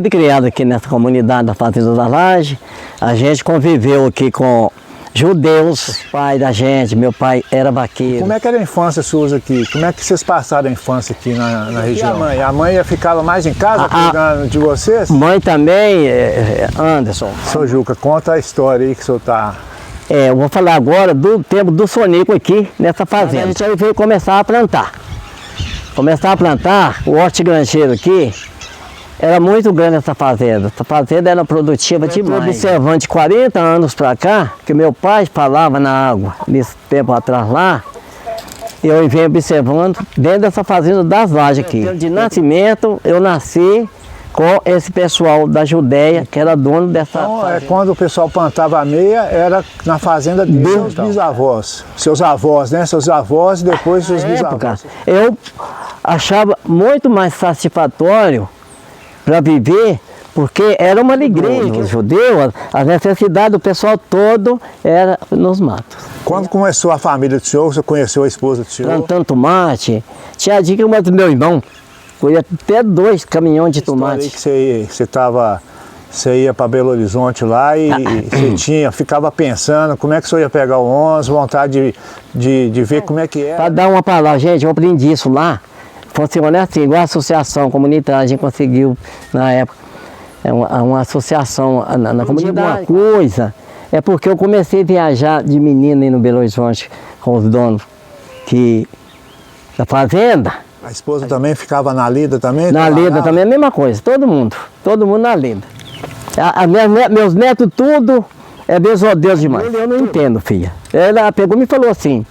Criado aqui nessa comunidade da Fazenda da Laje, a gente conviveu aqui com judeus, pai da gente, meu pai era vaqueiro. Como é que era a infância sua aqui? Como é que vocês passaram a infância aqui na região? A mãe ficava mais em casa cuidando de vocês? Mãe também, Anderson. Seu Juca, conta a história aí que o senhor tá... Eu vou falar agora do tempo do Sonico aqui nessa fazenda. A gente aí veio começar a plantar. O hortigranjeiro aqui era muito grande essa fazenda. Essa fazenda era produtiva demais. Observando de 40 anos para cá, que meu pai falava na água, nesse tempo atrás lá, eu venho observando dentro dessa fazenda das Lajes aqui. De nascimento, eu nasci com esse pessoal da Judéia, que era dono dessa fazenda. Quando o pessoal plantava a meia, era na fazenda dos bisavós. Seus avós, né? Seus avós e depois seus bisavós. Eu achava muito mais satisfatório para viver, porque era uma alegria. Os judeus, a necessidade do pessoal todo era nos matos. Quando começou a família do senhor, você conheceu a esposa do senhor? Plantando tomate, tinha a dica do meu irmão, foi até 2 caminhões de tomate. Que você ia para Belo Horizonte lá e você ficava pensando como é que o senhor ia pegar o ônibus, vontade de ver como é que era. Para dar uma palavra, gente, eu aprendi isso lá. Funciona assim, igual a associação comunitária, a gente conseguiu na época, uma associação na comunidade. Uma coisa, é porque eu comecei a viajar de menina aí no Belo Horizonte com os donos da fazenda. A esposa também ficava na lida também? Na lida também, a mesma coisa, todo mundo na lida. Meus netos tudo é Deus demais. Eu não entendo, filha. Ela pegou e me falou assim: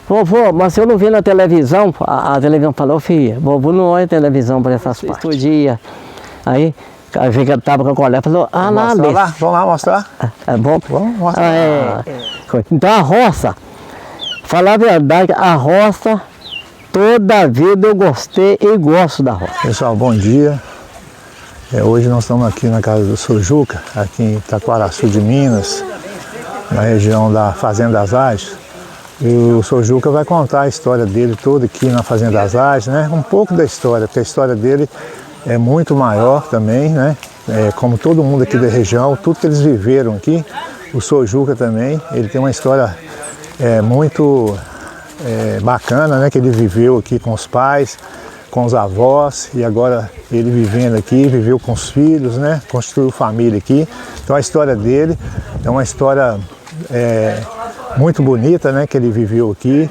vovô, mas se eu não vi na televisão, a televisão falou: filha, vovô não olha televisão para essas partes. Dia. Aí a gente estava com a colega, falou: lá, vamos lá mostrar? É bom? Vamos mostrar. Então a roça, falar a verdade, a roça, toda a vida eu gostei e gosto da roça. Pessoal, bom dia. Hoje nós estamos aqui na casa do seu Juca, aqui em Itaquaraçu de Minas, na região da Fazenda das Lajes. E o seu Juca vai contar a história dele toda aqui na Fazenda das Lajes, né? Um pouco da história, porque a história dele é muito maior também, né? Como todo mundo aqui da região, tudo que eles viveram aqui, o seu Juca também, ele tem uma história muito bacana, né? Que ele viveu aqui com os pais, com os avós, e agora ele vivendo aqui, viveu com os filhos, né? Construiu família aqui. Então a história dele é uma história muito bonita, né? Que ele viveu aqui,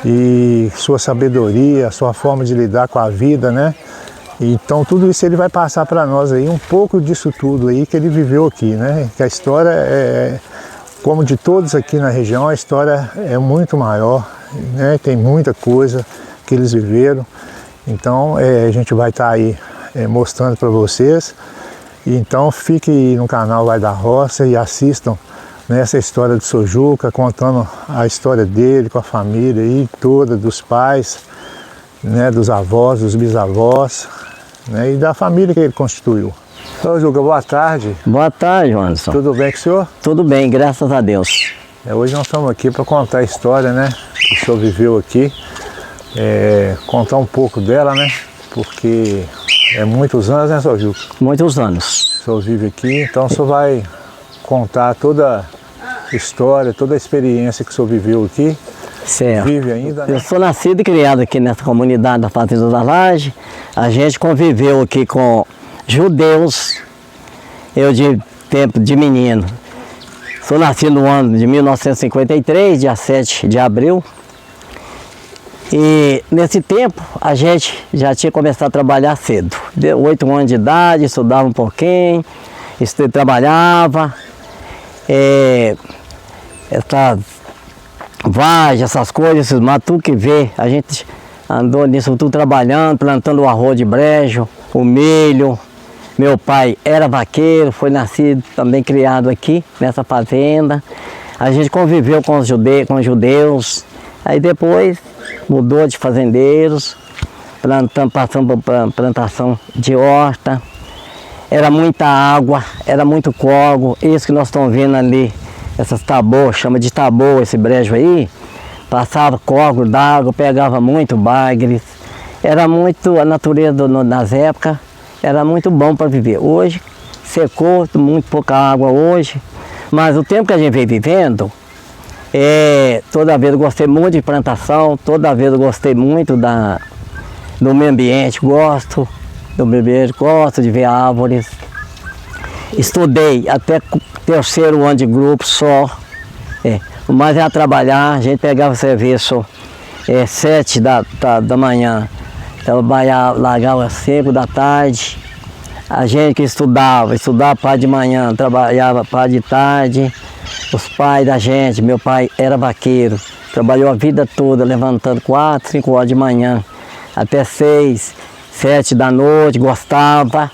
e sua sabedoria, sua forma de lidar com a vida, né? Então tudo isso ele vai passar para nós aí, um pouco disso tudo aí que ele viveu aqui, né? Que a história como de todos aqui na região, a história é muito maior, né? Tem muita coisa que eles viveram. Então a gente vai estar aí mostrando para vocês. Então fique aí no canal Vai da Roça e assistam nessa história do seu Juca, contando a história dele com a família aí toda, dos pais, né, dos avós, dos bisavós, né, e da família que ele constituiu. Seu Juca, boa tarde. Boa tarde, Anderson. Tudo bem com o senhor? Tudo bem, graças a Deus. Hoje nós estamos aqui para contar a história, né, que o senhor viveu aqui. Contar um pouco dela, né? Porque é muitos anos, né, seu Juca? Muitos anos. O senhor vive aqui, então o senhor vai contar toda a história, toda a experiência que o senhor viveu aqui. Certo. Vive ainda, né? Eu sou nascido e criado aqui nessa comunidade da Fazenda da Laje. A gente conviveu aqui com judeus, eu de tempo de menino. Sou nascido no ano de 1953, dia 7 de abril. E nesse tempo a gente já tinha começado a trabalhar cedo. De 8 anos de idade, estudava um pouquinho, trabalhava. Essas vagens, essas coisas, esses matos, tudo que vê, a gente andou nisso tudo trabalhando, plantando o arroz de brejo, o milho. Meu pai era vaqueiro, foi nascido, também criado aqui nessa fazenda. A gente conviveu com os judeus. Aí depois mudou de fazendeiros, passando por plantação de horta. Era muita água, era muito corgo. Isso que nós estamos vendo ali, essas taboas, chama de taboa esse brejo aí. Passava corgo d'água, pegava muito bagres. Era muito a natureza nas épocas. era muito bom para viver. Hoje secou, muito pouca água hoje, mas o tempo que a gente vem vivendo, toda vez eu gostei muito de plantação, toda vez eu gostei muito do meio ambiente, gosto do meio ambiente, gosto de ver árvores. Estudei até terceiro ano de grupo só, o mais era trabalhar, a gente pegava serviço 7 da manhã, trabalhava, largava às 5 da tarde. A gente que estudava parte de manhã, trabalhava parte de tarde. Os pais da gente, meu pai era vaqueiro, trabalhou a vida toda, levantando 4, 5 horas de manhã, até 6, 7 da noite, gostava.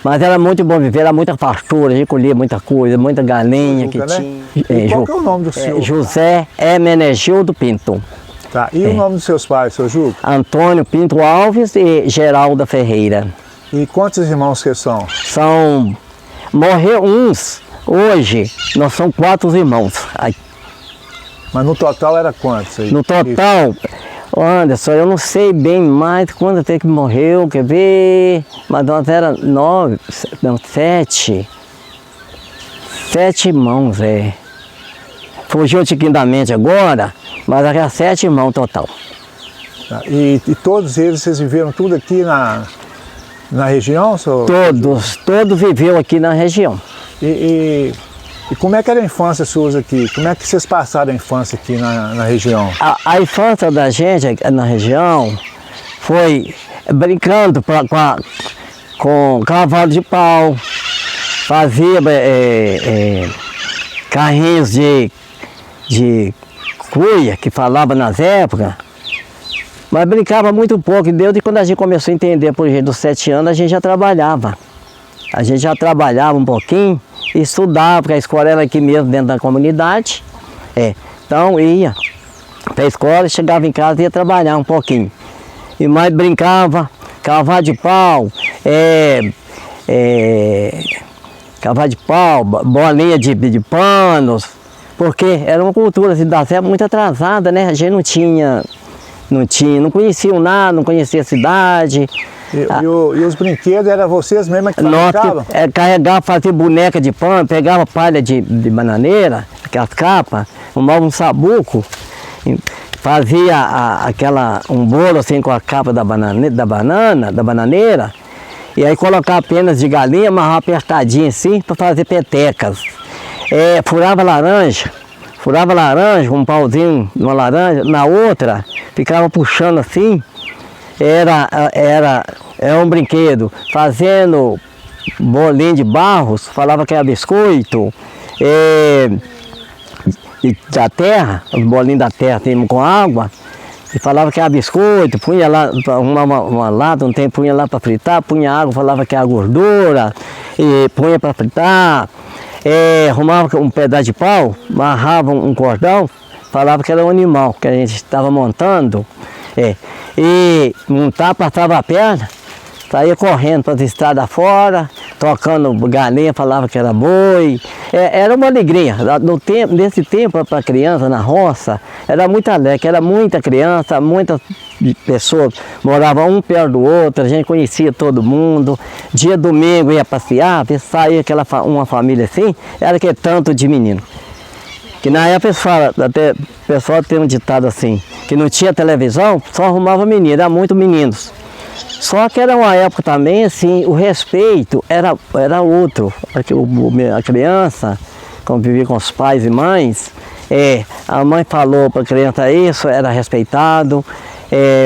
Mas era muito bom viver, era muita fartura, a gente colhia muita coisa, muita galinha que tinha. E qual que é o nome do senhor? José Hermenegildo Pinto. Tá. E o nome dos seus pais, seu Juca? Antônio Pinto Alves e Geralda Ferreira. E quantos irmãos que são? Morreu uns, hoje nós somos 4 irmãos. Mas no total era quantos aí? No total, Anderson, eu não sei bem mais quando até que morreu, quer ver? Mas nós era 7 irmãos, Fugiu o tiquinho da mente agora, mas era 7 irmãos total. Tá. E todos eles, vocês viveram tudo aqui na região? Todos viveu aqui na região. E como é que era a infância suas aqui? Como é que vocês passaram a infância aqui na região? A infância da gente na região foi brincando com cavalo de pau, fazia carrinhos de cuia, que falava nas épocas. Mas brincava muito pouco, e desde quando a gente começou a entender, por exemplo, dos 7 anos, a gente já trabalhava. A gente já trabalhava um pouquinho e estudava, porque a escola era aqui mesmo, dentro da comunidade. Então ia para a escola, chegava em casa e ia trabalhar um pouquinho. E mais brincava, cavalo de pau, bolinha de panos, porque era uma cultura assim, da serra muito atrasada, né? A gente não conheciam nada, não conhecia a cidade. E os brinquedos eram vocês mesmos que fabricavam? Carregava, fazia boneca de pano, pegava palha de bananeira, aquelas capas, arrumava um sabuco, fazia um bolo assim com a capa da bananeira, e aí colocava penas de galinha, amarrava apertadinho assim para fazer petecas. Furava laranja, um pauzinho, uma laranja, na outra, ficava puxando assim, era um brinquedo, fazendo bolinho de barros, falava que era biscoito, da terra, os bolinhos da terra assim, com água, e falava que era biscoito, punha lá, arrumava uma lata, um tempo punha lá para fritar, punha água, falava que era gordura, e punha para fritar. Arrumava um pedaço de pau, amarrava um cordão, falava que era um animal que a gente estava montando, e montava, passava a perna, saía correndo para as estradas fora, tocando galinha, falava que era boi. Era uma alegria. Nesse tempo, para criança na roça, era muito alegre, era muita criança, muitas pessoas moravam um perto do outro, a gente conhecia todo mundo. Dia domingo ia passear, saía uma família assim, era que tanto de menino. Que na época até o pessoal tem um ditado assim, que não tinha televisão, só arrumava menino, era muito meninos. Só que era uma época também, assim, o respeito era outro. A criança convivia com os pais e mães, a mãe falou para a criança isso, era respeitado,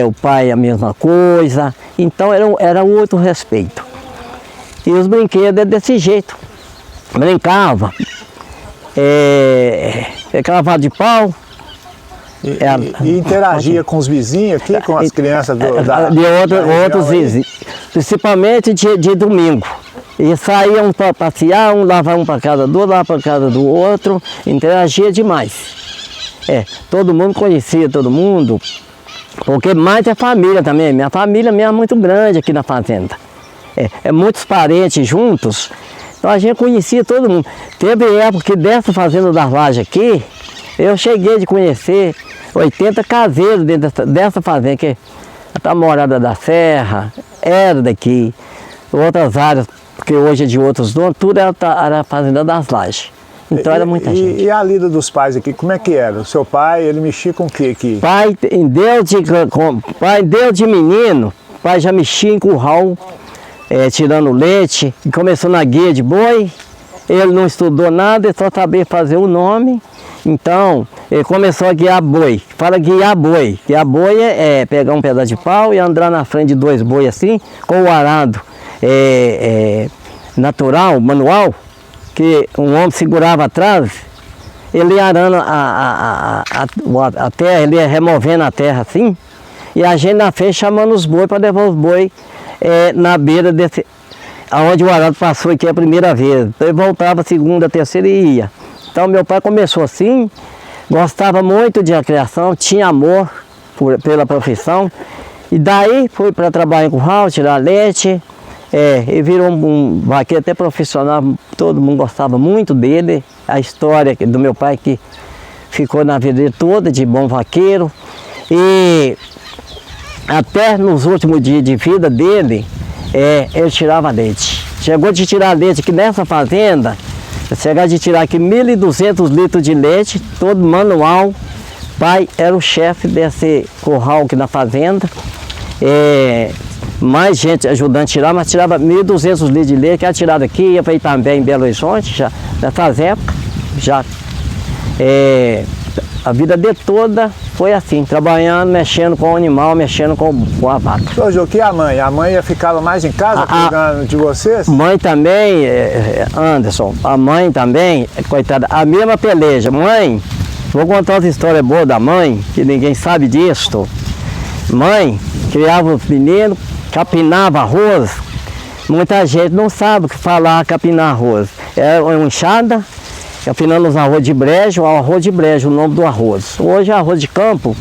o pai a mesma coisa, então era outro respeito. E os brinquedos desse jeito, brincava, cavalo de pau. E interagia com os vizinhos aqui, com as crianças de outros vizinhos, principalmente de domingo. E saíam para passear, um lava para casa do outro, lava para casa do outro, interagia demais. Todo mundo conhecia todo mundo, porque mais é família também. Minha família mesmo é muito grande aqui na fazenda. Muitos parentes juntos, então a gente conhecia todo mundo. Teve época que dessa fazenda das Lajes aqui, eu cheguei de conhecer 80 caseiros dentro dessa fazenda, que a Morada da Serra era daqui, outras áreas, porque hoje é de outros donos, tudo era a fazenda das Lajes. Então era muita gente. E a lida dos pais aqui, como é que era? O seu pai, ele mexia com o que aqui? Pai deu de menino, pai já mexia em curral, tirando leite, e começou na guia de boi. Ele não estudou nada, ele só sabia fazer o nome. Então, ele começou a guiar boi. Fala guiar boi. Guiar boi é pegar um pedaço de pau e andar na frente de 2 bois assim, com o arado natural, manual, que um homem segurava atrás, ele ia arando a terra, ele ia removendo a terra assim, e a gente na frente chamando os bois para levar os bois na beira desse, aonde o arado passou aqui a primeira vez. Então ele voltava a segunda, terceira e ia. Então meu pai começou assim, gostava muito de criação, tinha amor pela profissão, e daí foi para trabalhar em curral, tirar leite, e virou um vaqueiro até profissional, todo mundo gostava muito dele, a história do meu pai que ficou na vida dele toda de bom vaqueiro, e até nos últimos dias de vida dele, ele tirava leite. Chegou de tirar leite aqui nessa fazenda, chegar de tirar aqui 1.200 litros de leite, todo manual. Pai era o chefe desse curral aqui na fazenda. Mais gente ajudando a tirar, mas tirava 1.200 litros de leite, que era tirado aqui, ia para Itambé, em Belo Horizonte, já nessas épocas. A vida dele toda foi assim, trabalhando, mexendo com o animal, mexendo com a vaca. Ô, Jô, que a mãe? A mãe ficava mais em casa cuidando de vocês? Mãe também, Anderson, a mãe também, coitada, a mesma peleja. Mãe, vou contar umas histórias boas da mãe, que ninguém sabe disso. Mãe criava os meninos, capinava arroz. Muita gente não sabe o que falar capinar arroz. É uma enxada, capinando os arroz de brejo, o nome do arroz. Hoje é arroz de campo,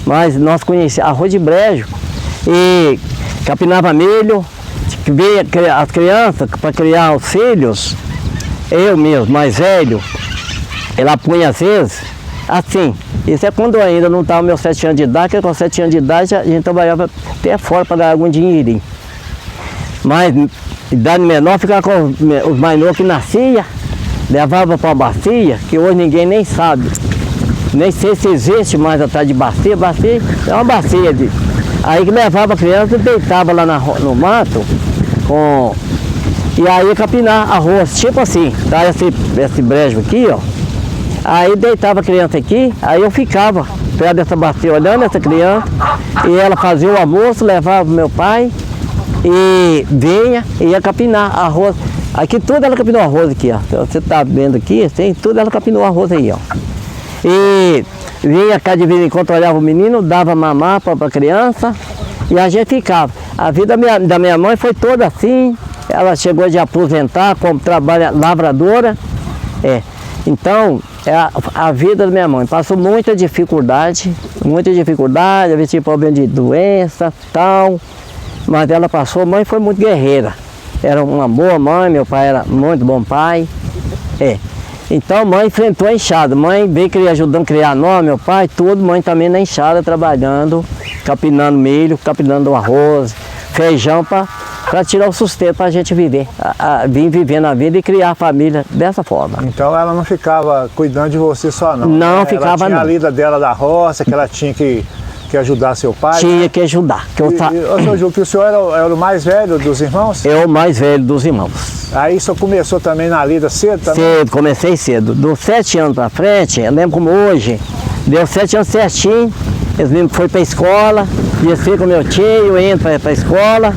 mas nós conhecíamos arroz de brejo. E capinava milho, via as crianças para criar os filhos, eu mesmo, mais velho, ela punha às vezes, assim. Isso é quando eu ainda não estava meus 7 anos de idade, porque com 7 anos de idade a gente trabalhava até fora para ganhar algum dinheirinho. Mas idade menor, ficava com os mais novos que nasciam, levava para a bacia, que hoje ninguém nem sabe. Nem sei se existe mais atrás de bacia. Bacia é uma bacia. Aí que levava a criança e deitava lá no mato, e aí ia capinar arroz, tipo assim, tá esse brejo aqui, ó. Aí deitava a criança aqui, aí eu ficava perto dessa bacia olhando essa criança, e ela fazia o almoço, levava o meu pai, e vinha e ia capinar arroz. Aqui tudo ela capinou arroz aqui, ó. Você tá vendo aqui, assim, tudo ela capinou arroz aí, ó. E vinha cá de vez em quando, olhava o menino, dava mamar para a criança, e a gente ficava. A vida da minha mãe foi toda assim, ela chegou de aposentar como trabalha lavradora. Então, a vida da minha mãe passou muita dificuldade, às vezes tinha problema de doença, tal, mas ela passou, mãe foi muito guerreira. Era uma boa mãe, meu pai era muito bom pai. Então mãe enfrentou a enxada, mãe veio ajudando a criar nós, meu pai, tudo, mãe também na enxada trabalhando, capinando milho, capinando arroz, feijão para tirar o sustento para a gente viver, vir vivendo a vida e criar a família dessa forma. Então ela não ficava cuidando de você só não? Não ficava não. Ela tinha a lida dela da roça, que ela tinha que ajudar seu pai? Tinha que ajudar. Seu Ju, que o senhor era o mais velho dos irmãos? Eu o mais velho dos irmãos. Aí o senhor começou também na lida cedo? Também? Cedo, comecei cedo. Dos 7 anos para frente, eu lembro como hoje, deu 7 anos certinho, eles mesmo foi para a escola, desci com meu tio, indo para a escola,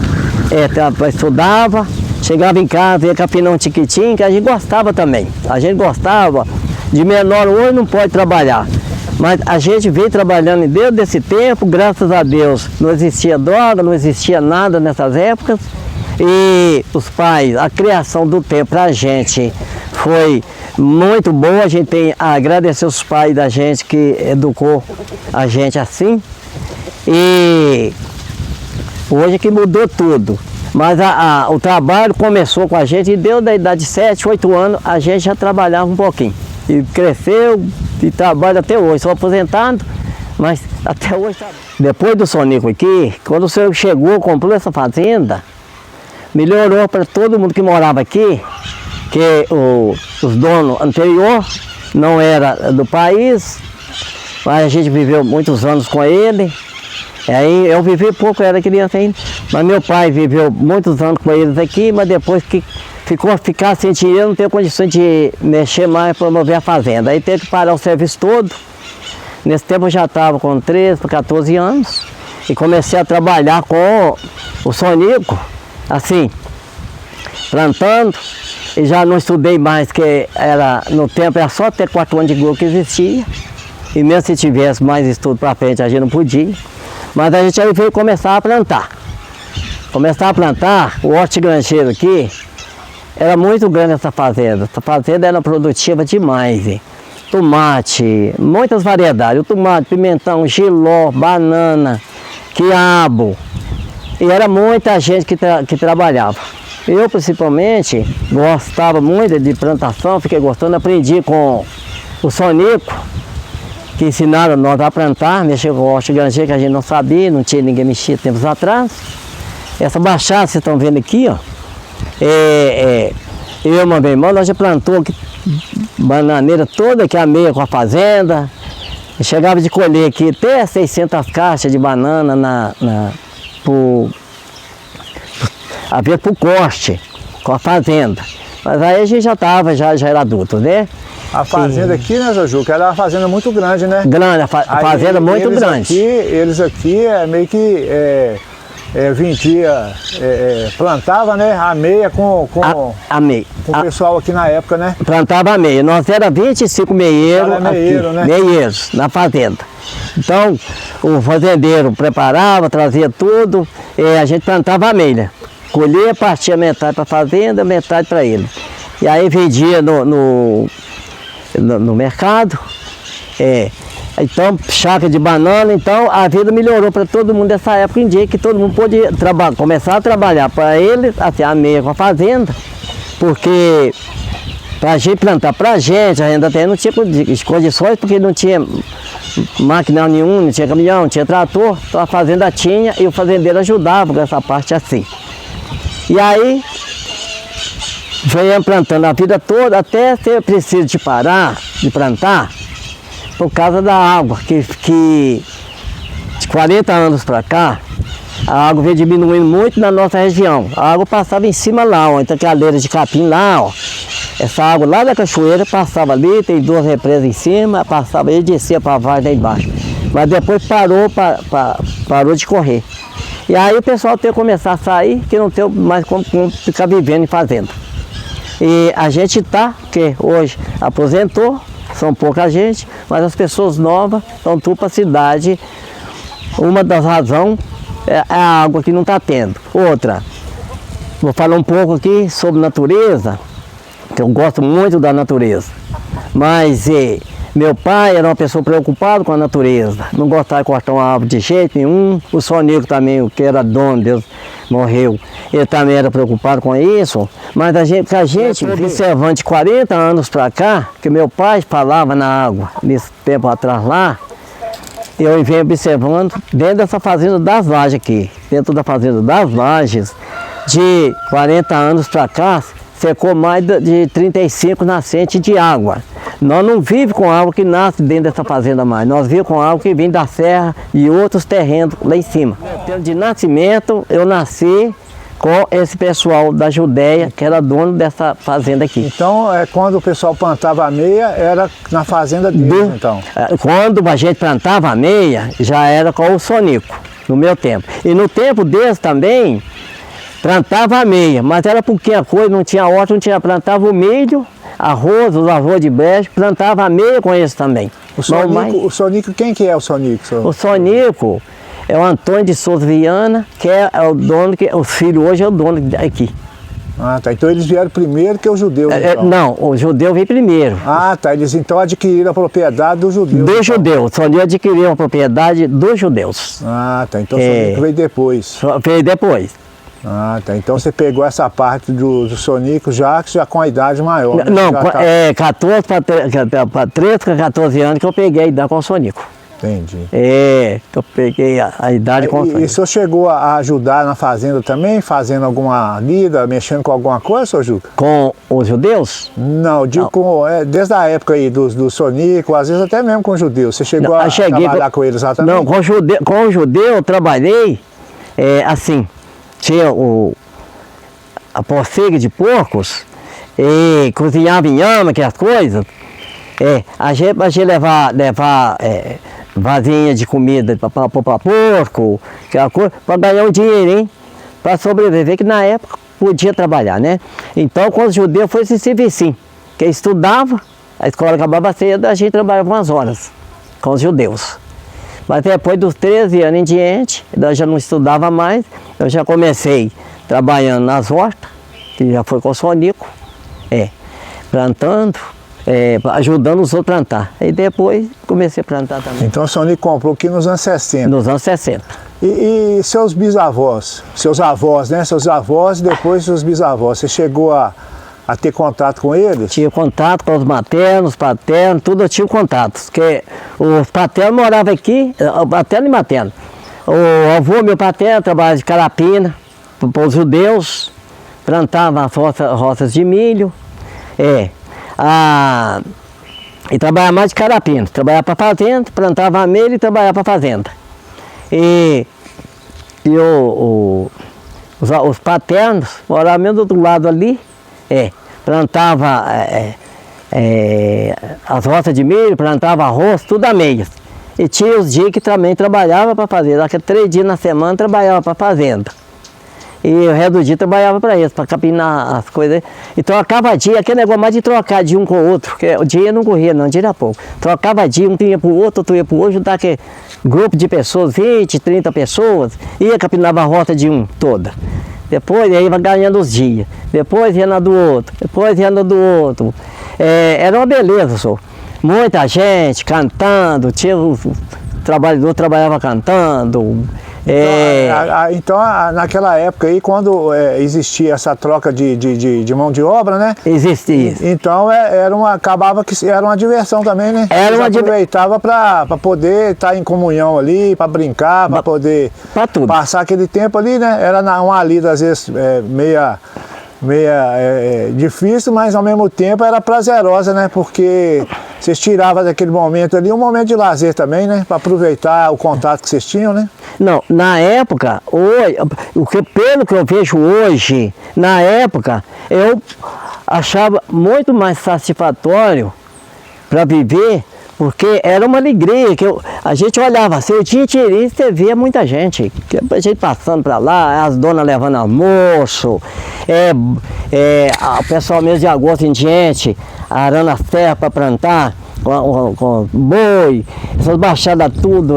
estudava, chegava em casa, ia capinar um tiquitinho, que a gente gostava também. A gente gostava, de menor hoje não pode trabalhar. Mas a gente veio trabalhando desde esse tempo, graças a Deus, não existia droga, não existia nada nessas épocas. E os pais, a criação do tempo para a gente foi muito boa. A gente tem a agradecer os pais da gente que educou a gente assim. E hoje que mudou tudo. Mas o trabalho começou com a gente e deu da idade de 7, 8 anos, a gente já trabalhava um pouquinho. E cresceu e trabalha até hoje, sou aposentado, mas até hoje trabalho. Depois do Sonico aqui, quando o senhor chegou, comprou essa fazenda, melhorou para todo mundo que morava aqui, que os donos anterior não era do país, mas a gente viveu muitos anos com ele. E aí eu vivi pouco, eu era criança ainda, mas meu pai viveu muitos anos com eles aqui, mas depois que ficar sem dinheiro, não teve condições de mexer mais para promover a fazenda. Aí teve que parar o serviço todo. Nesse tempo eu já estava com 13 para 14 anos e comecei a trabalhar com o Sonico, assim, plantando. E já não estudei mais, que no tempo era só ter 4 anos de grupo que existia. E mesmo se tivesse mais estudo para frente, a gente não podia. Mas a gente aí veio começar a plantar. Começar a plantar, o hortigranjeiro aqui, era muito grande essa fazenda. Essa fazenda era produtiva demais, hein? Tomate, muitas variedades. O tomate, pimentão, jiló, banana, quiabo. E era muita gente que trabalhava. Eu, principalmente, gostava muito de plantação, fiquei gostando, aprendi com o Sonico, que ensinaram nós a plantar, mexer com o hortigranjeiro que a gente não sabia, não tinha ninguém mexia tempos atrás. Essa baixada que vocês estão vendo aqui, ó, eu e meu irmão, nós já plantou aqui, bananeira toda que é a meia com a fazenda. Eu chegava de colher aqui até 600 caixas de banana havia por corte com a fazenda. Mas aí a gente já era adulto, né? A fazenda aqui, né, Zé Juca, era uma fazenda muito grande, né? Grande, a fazenda muito grande. Eles aqui meio que vendia, plantava, né, a meia com o pessoal aqui na época, né? Plantava a meia. Nós era 25 meieiros aqui, né? Meieiros na fazenda. Então, o fazendeiro preparava, trazia tudo, e a gente plantava a meia. Colhia, partia metade para a fazenda, metade para ele. E aí vendia no mercado. Então, chácara de banana, então a vida melhorou para todo mundo nessa época em dia, que todo mundo pôde começar a trabalhar para eles, assim, a meia com a fazenda, porque para a gente plantar para a gente ainda até não tinha condições, porque não tinha máquina nenhuma, não tinha caminhão, não tinha trator, então a fazenda tinha e o fazendeiro ajudava com essa parte assim. E aí, venhamos plantando a vida toda, até ser preciso de parar de plantar, por causa da água, que de 40 anos para cá, a água veio diminuindo muito na nossa região. A água passava em cima lá, ó, então aquela leira de capim lá, ó. Essa água lá da cachoeira passava ali, tem 2 represas em cima, passava e descia para a vargem lá embaixo. Mas depois parou de correr. E aí o pessoal teve que começar a sair, que não tem mais como ficar vivendo em fazenda. E a gente porque hoje aposentou, são pouca gente, mas as pessoas novas estão tudo para a cidade. Uma das razões é a água que não está tendo. Outra, vou falar um pouco aqui sobre natureza, que eu gosto muito da natureza. Mas meu pai era uma pessoa preocupada com a natureza, não gostava de cortar uma árvore de jeito nenhum. O Sonico também, que era dono, Deus morreu, ele também era preocupado com isso. Mas a gente observando de 40 anos para cá, que meu pai falava na água, nesse tempo atrás lá, eu venho observando dentro dessa fazenda das Lajes aqui, dentro da fazenda das Lajes, de 40 anos para cá, secou mais de 35 nascentes de água. Nós não vivemos com água que nasce dentro dessa fazenda mais, nós vivemos com água que vem da serra e outros terrenos lá em cima. De nascimento, eu nasci com esse pessoal da Judéia, que era dono dessa fazenda aqui. Então, quando o pessoal plantava a meia, era na fazenda deles, então? Quando a gente plantava a meia, já era com o Sonico, no meu tempo. E no tempo deles também, plantava a meia, mas era pouquinha coisa, não tinha horta, plantava o milho, arroz, os arroz de brejo, plantava a meia com eles também. O Sonico, quem que é o Sonico? Senhor? O Sonico é o Antônio de Souza Viana, que é o dono, o filho hoje é o dono aqui. Ah, tá. Então eles vieram primeiro que os judeus, então. Não, o judeu veio primeiro. Ah, tá. Eles então adquiriram a propriedade dos judeus. Dos judeus. O Sonico adquiriu a propriedade dos judeus. Ah, tá. Então o Sonico veio depois. Veio depois. Ah, tá. Então você pegou essa parte do Sonico já com a idade maior. Né? Não, 14 para 13 para 14 anos que eu peguei a idade com o Sonico. Entendi. Eu peguei a idade com E o senhor chegou a ajudar na fazenda também, fazendo alguma lida, mexendo com alguma coisa, senhor Juca? Com os judeus? Não, digo desde a época aí do Sonico, às vezes até mesmo com os judeus. Você chegou a trabalhar com eles lá também? Não, com o judeu eu trabalhei assim, tinha a pocega de porcos, e cozinhava inhame, aquelas coisas. A gente levar vasinha de comida para porco, aquela coisa, para ganhar um dinheirinho, para sobreviver, que na época podia trabalhar, né? Então, quando os judeus foi esse serviço, que estudava, a escola acabava cedo, a gente trabalhava umas horas com os judeus. Mas depois dos 13 anos em diante, eu já não estudava mais, eu já comecei trabalhando nas hortas, que já foi com o Sonico, plantando, ajudando os outros a plantar. E depois comecei a plantar também. Então o Sonico comprou aqui nos anos 60? Nos anos 60. E seus bisavós? Seus avós, né? Seus avós e depois seus bisavós. Você chegou a ter contato com eles? Tinha contato com os maternos, paternos, tudo eu tinha contato. Porque os paternos moravam aqui, paterno e materno. O avô, meu paterno, trabalhava de carapina, para os judeus, plantava as roças de milho. E trabalhava mais de carapina, trabalhava para fazenda, plantava milho e trabalhava para fazenda. E os paternos moravam mesmo do outro lado ali, plantava as roças de milho, plantava arroz, tudo a meias. E tinha os dias que também trabalhava para fazenda, aqueles 3 dias na semana trabalhava para fazenda. E o resto do dia trabalhava para eles, para capinar as coisas. E trocava dia, aquele negócio mais de trocar de um com o outro, porque o dia não corria não, o dia era pouco. Trocava dia, um ia para o outro ia para o outro, juntar aquele grupo de pessoas, 20, 30 pessoas, ia capinava a rota de um toda. Depois aí ia ganhando os dias, depois ia na do outro, depois ia na do outro. Era uma beleza, senhor. Muita gente cantando, tinha o trabalhador trabalhava cantando. Então, naquela época aí, quando existia essa troca de mão de obra, né? Existia. Então, acabava que era uma diversão também, né? Aproveitava para poder estar em comunhão ali, para brincar, para poder passar aquele tempo ali, né? Era uma lida, às vezes, meia difícil, mas ao mesmo tempo era prazerosa, né? Porque vocês tiravam daquele momento ali um momento de lazer também, né? Para aproveitar o contato que vocês tinham, né? Não, na época, pelo que eu vejo hoje, na época, eu achava muito mais satisfatório para viver, porque era uma alegria, que a gente olhava assim, eu tinha interesse, você via muita gente, a gente passando para lá, as donas levando almoço, o pessoal mês de agosto em diante, arando a terra para plantar, com boi, essas baixadas tudo,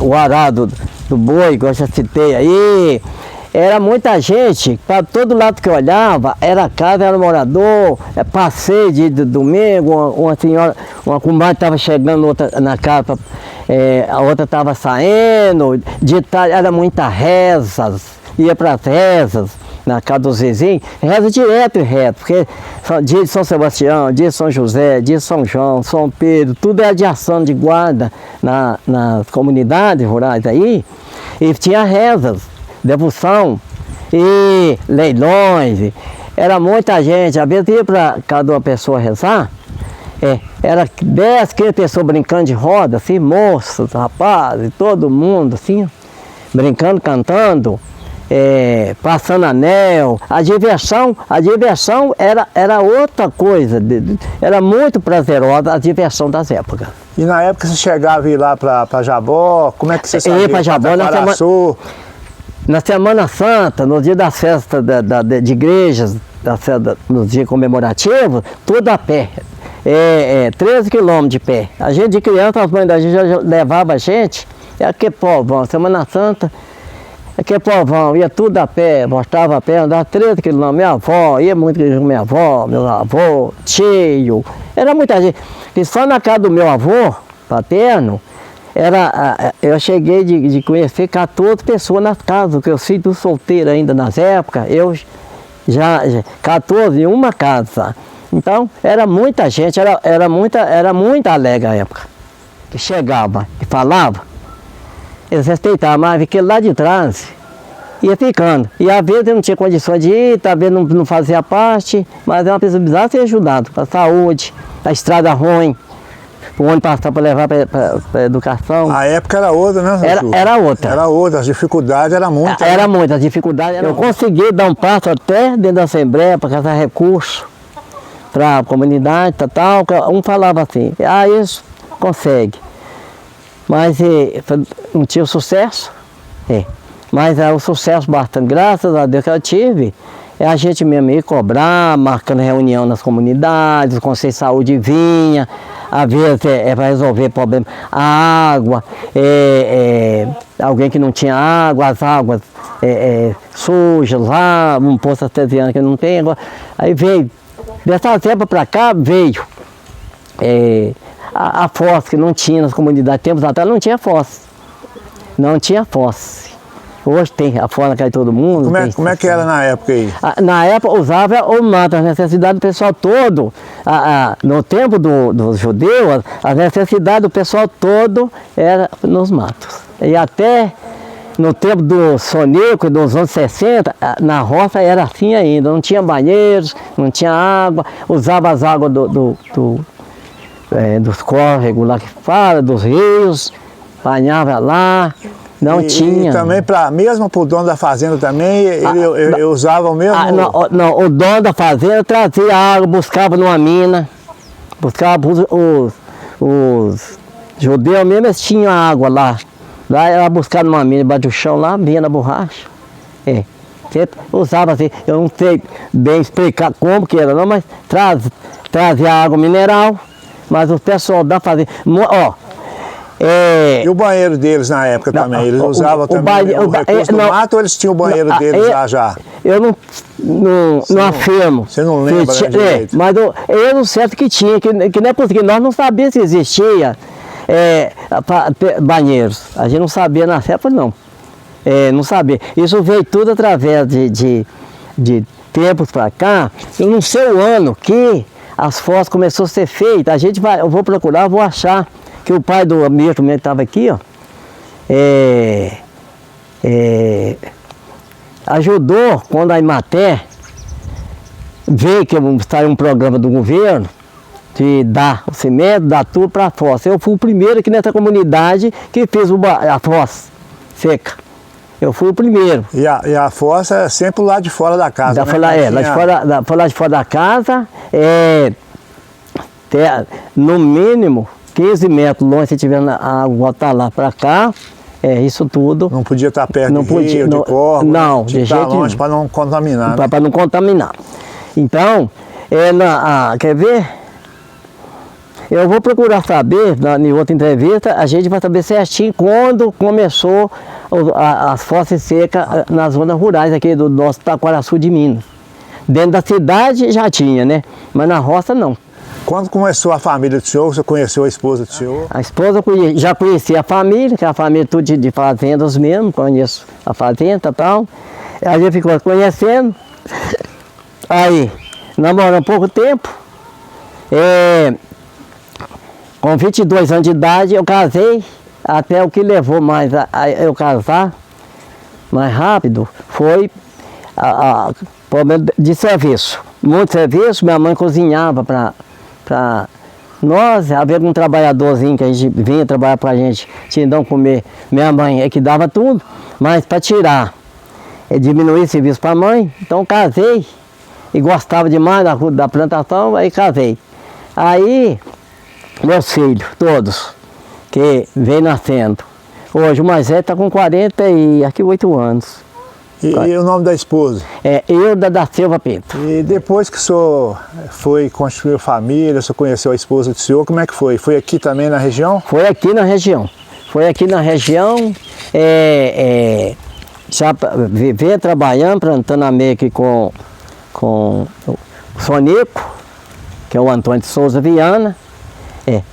o arado do boi, igual eu já citei aí. Era muita gente, para todo lado que eu olhava, era casa, era morador, passeio de domingo, uma senhora, uma comadre estava chegando outra na casa, a outra estava saindo, de tarde era muitas rezas, ia para as rezas, na casa dos vizinhos, reza direto e reto, porque dia de São Sebastião, dia de São José, dia de São João, São Pedro, tudo é de ação de guarda nas comunidades rurais aí, e tinha rezas, devoção e leilões, era muita gente, às vezes ia para cada uma pessoa rezar, era 10, 15 pessoas brincando de roda, assim, moças, rapazes, todo mundo assim, brincando, cantando, passando anel, a diversão era outra coisa, era muito prazerosa a diversão das épocas. E na época você chegava a ir lá para Jabó, como é que você sabia? Eu ia para Jabó na Semana Santa, no dia das festas de igrejas, nos dias comemorativos, tudo a pé. 13 quilômetros de pé. A gente de criança, as mães da gente já levava a gente, aquele povão, Semana Santa, aquele povão, ia tudo a pé, mostrava a pé, andava 13 quilômetros. Minha avó, ia muito com minha avó, meu avô, tio, era muita gente. E só na casa do meu avô paterno, eu cheguei de conhecer 14 pessoas nas casas, porque eu fui do solteiro ainda nas épocas, eu já 14 em uma casa. Então, era muita gente, era muito alegre a época. chegava e falava, eles respeitavam, mas aquele lá de trás ia ficando. E às vezes eu não tinha condições de ir, talvez não fazia parte, mas é uma pessoa precisava ser ajudado para a saúde, para a estrada ruim, o ônibus passar para levar para a educação. A época era outra, né, seu Juca? Era outra. Era outra, as dificuldades eram muitas. Era né? muita, as dificuldades. Eu consegui dar um passo até dentro da Assembleia para caçar recursos para a comunidade, tal. Um falava assim, isso consegue. Mas não tinha sucesso. Mas o sucesso bastante, graças a Deus que eu tive, é a gente mesmo ir cobrar, marcando reunião nas comunidades, o Conselho de Saúde vinha, às vezes para resolver problemas. A água, alguém que não tinha água, as águas sujas lá, um poço artesiano que não tem. Aí veio, dessa época para cá veio a fossa que não tinha nas comunidades, tempos atrás não tinha fossa. Não tinha fossa. Hoje tem a fossa cai todo mundo. Como é que era na época aí? Na época usava o mato, as necessidades do pessoal todo. No tempo dos judeus, as necessidades do pessoal todo era nos matos. E até no tempo do Soneco, dos anos 60, na roça era assim ainda. Não tinha banheiros, não tinha água, usava as águas dos córregos lá que fala, dos rios, banhava lá. Não tinha. E também, mesmo para o dono da fazenda também, ele usava o mesmo? Não, o dono da fazenda trazia água, buscava numa mina, buscava os judeus mesmo, eles tinham água lá. Lá era buscar numa mina, debaixo do chão, lá, vinha na borracha. Sempre usava assim, eu não sei bem explicar como que era não, mas trazia água mineral, mas o pessoal da fazenda, E o banheiro deles na época também? Eles usavam também o recurso do mato ou eles tinham o banheiro deles lá já? Eu não afirmo. Você não lembra, né, direito? Mas eu não sei que tinha, que não é possível, nós não sabíamos se existia banheiros. A gente não sabia na época, não. Não sabia. Isso veio tudo através de tempos para cá. Eu não sei o ano que as fossas começaram a ser feitas. Eu vou procurar, vou achar. Que o pai do amigo que estava aqui, ajudou quando a Imater veio que saiu um programa do governo de dar o cimento, dar tudo para a fossa. Eu fui o primeiro aqui nessa comunidade que fez a fossa seca. Eu fui o primeiro. E a fossa é sempre lá de fora da casa, né? Lá de fora da casa, no mínimo 15 metros longe, se tiver a água voltar lá para cá, isso tudo. Não podia estar perto de rio, de corpo, não, de estar longe para não contaminar. Para não contaminar. Então, quer ver? Eu vou procurar saber, em outra entrevista, a gente vai saber certinho quando começou as fossas secas nas zonas rurais aqui do nosso Taquaraçu de Minas. Dentro da cidade já tinha, né? Mas na roça não. Quando começou a família do senhor, você conheceu a esposa do senhor? A esposa já conhecia a família, que é a família tudo de fazendas mesmo, conheço a fazenda e tal. A gente ficou conhecendo. Aí, namoramos pouco tempo. Com 22 anos de idade eu casei, até o que levou mais a eu casar mais rápido foi problema de serviço. Muito serviço, minha mãe cozinhava para nós, havia um trabalhadorzinho que a gente vinha trabalhar para a gente, tinha que comer. Minha mãe é que dava tudo, mas para tirar, diminuir o serviço para a mãe, então casei e gostava demais da plantação, aí casei. Aí, meus filhos, todos, que vem nascendo. Hoje o mais velho está com 48 anos. E o nome da esposa? Hilda da Silva Pinto. E depois que o senhor foi construir família, o senhor conheceu a esposa do senhor, como é que foi? Foi aqui também na região? Foi aqui na região. Já viver trabalhando, plantando a meia aqui com o Soneco, que é o Antônio de Souza Viana,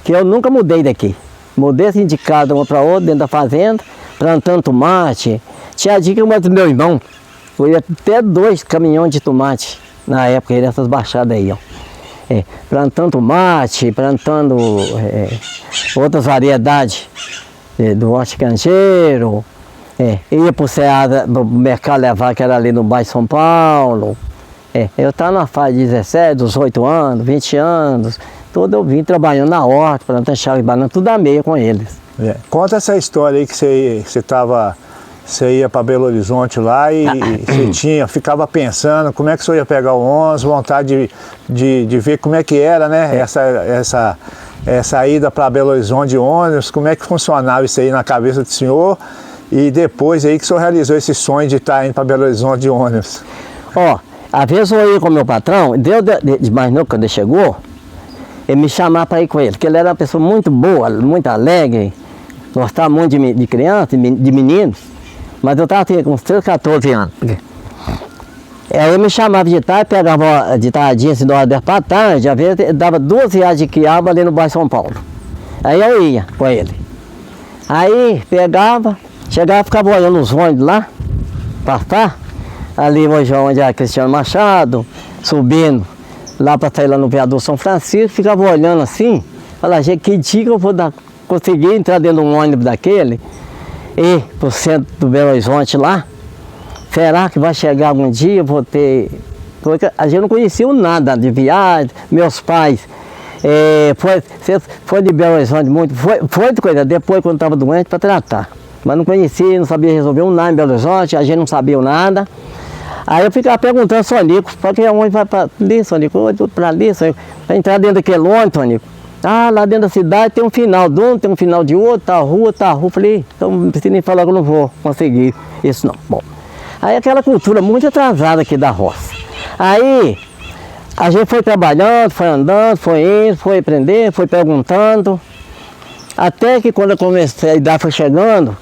que eu nunca mudei daqui. Mudei assim de cada uma para outra, dentro da fazenda, plantando tomate. Tinha dica do meu irmão, foi até 2 caminhões de tomate na época, nessas baixadas aí, ó. Plantando tomate, plantando outras variedades do horticanjeiro. Ia para o Ceasa, pro mercado levar, que era ali no bairro São Paulo. Eu estava na fase de 17, 18 anos, 20 anos, todo eu vim trabalhando na horta, plantando chave e banana, tudo a meio com eles. Conta essa história aí que você ia para Belo Horizonte lá e você ficava pensando como é que você ia pegar o ônibus, vontade de ver como é que era, né? Essa ida para Belo Horizonte de ônibus, como é que funcionava isso aí na cabeça do senhor? E depois aí que o senhor realizou esse sonho de estar indo para Belo Horizonte de ônibus? Às vezes eu ia com o meu patrão, de mais novo, quando ele chegou, ele me chamava para ir com ele, porque ele era uma pessoa muito boa, muito alegre, gostava muito de criança, de meninos, mas eu estava com uns 13, 14 anos. Aí ele me chamava de tarde, pegava de tardinha, assim, do hora 10 para tarde, às vezes ele dava 2 reais de quiabo ali no bairro São Paulo. Aí eu ia com ele. Aí pegava, chegava, ficava olhando os ônibus lá, passar, ali hoje onde é Cristiano Machado, subindo lá para sair lá no viaduto São Francisco, ficava olhando assim, falava, gente, que dia que eu vou conseguir entrar dentro de um ônibus daquele e pro centro do Belo Horizonte lá? Será que vai chegar algum dia, eu vou ter... Porque a gente não conhecia nada de viagem, meus pais, foi de Belo Horizonte muito, foi de coisa, depois quando estava doente para tratar. Mas não conhecia, não sabia resolver um nada em Belo Horizonte, a gente não sabia nada. Aí eu ficava perguntando, Sonico, para que onde vai para ali, Sonico? Para ali, Sonico. Para entrar dentro daquele ônibus, Sonico. Lá dentro da cidade tem um final de um, tem um final de outro, tá a rua. Falei, então não precisa nem falar que eu não vou conseguir isso não. Bom, aí aquela cultura muito atrasada aqui da roça. Aí a gente foi trabalhando, foi andando, foi indo, foi aprendendo, foi perguntando. Até que quando eu comecei, a idade foi chegando,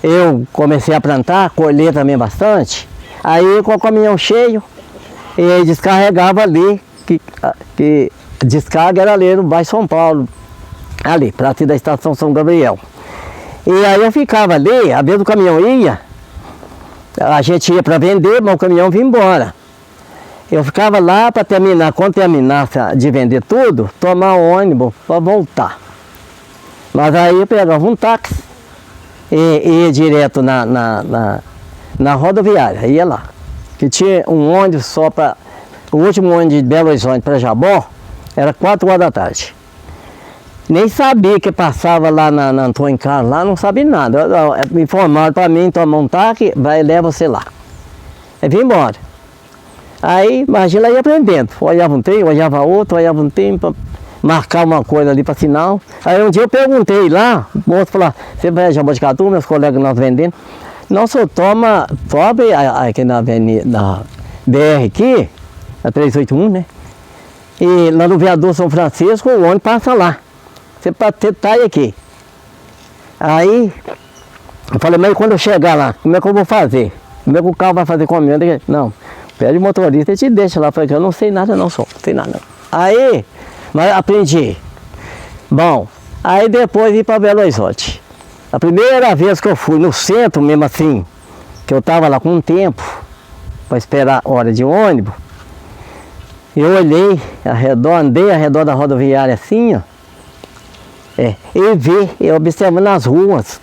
eu comecei a plantar, colher também bastante. Aí com o caminhão cheio, e descarregava ali, que descarga era ali no bairro São Paulo, ali, para da estação São Gabriel. E aí eu ficava ali, a vez do caminhão ia, a gente ia para vender, mas o caminhão vinha embora. Eu ficava lá para terminar, quando terminasse de vender tudo, tomar um ônibus para voltar. Mas aí eu pegava um táxi e ia direto na rodoviária, ia lá. Que tinha um ônibus só para... O último ônibus de Belo Horizonte para Jabó era 4 horas da tarde. Nem sabia que passava lá na Antônio Carlos, lá não sabia nada. Me informaram para mim, tomar um táxi, vai e leva você lá. Aí vim embora. Aí, imagina, ia aprendendo. Olhava um trem, olhava outro, olhava um trem, para marcar uma coisa ali para sinal. Aí um dia eu perguntei lá, o moço falou, você vai a Jaboticatu, meus colegas nós vendendo. Não, só sobe aqui na avenida, na BR aqui, a 381, né? E lá no viaduto São Francisco, o ônibus passa lá. Você tá aí aqui. Aí, eu falei, mas quando eu chegar lá, como é que eu vou fazer? Como é que o carro vai fazer comigo? Não, pede o motorista e te deixa lá. Eu falei, eu não sei nada não, só, não sei nada não. Aí, mas aprendi. Bom, aí depois ir para Belo Horizonte. A primeira vez que eu fui no centro, mesmo assim, que eu estava lá com um tempo, para esperar a hora de ônibus, eu olhei ao redor, andei ao redor da rodoviária assim, ó, e vi, eu observando as ruas,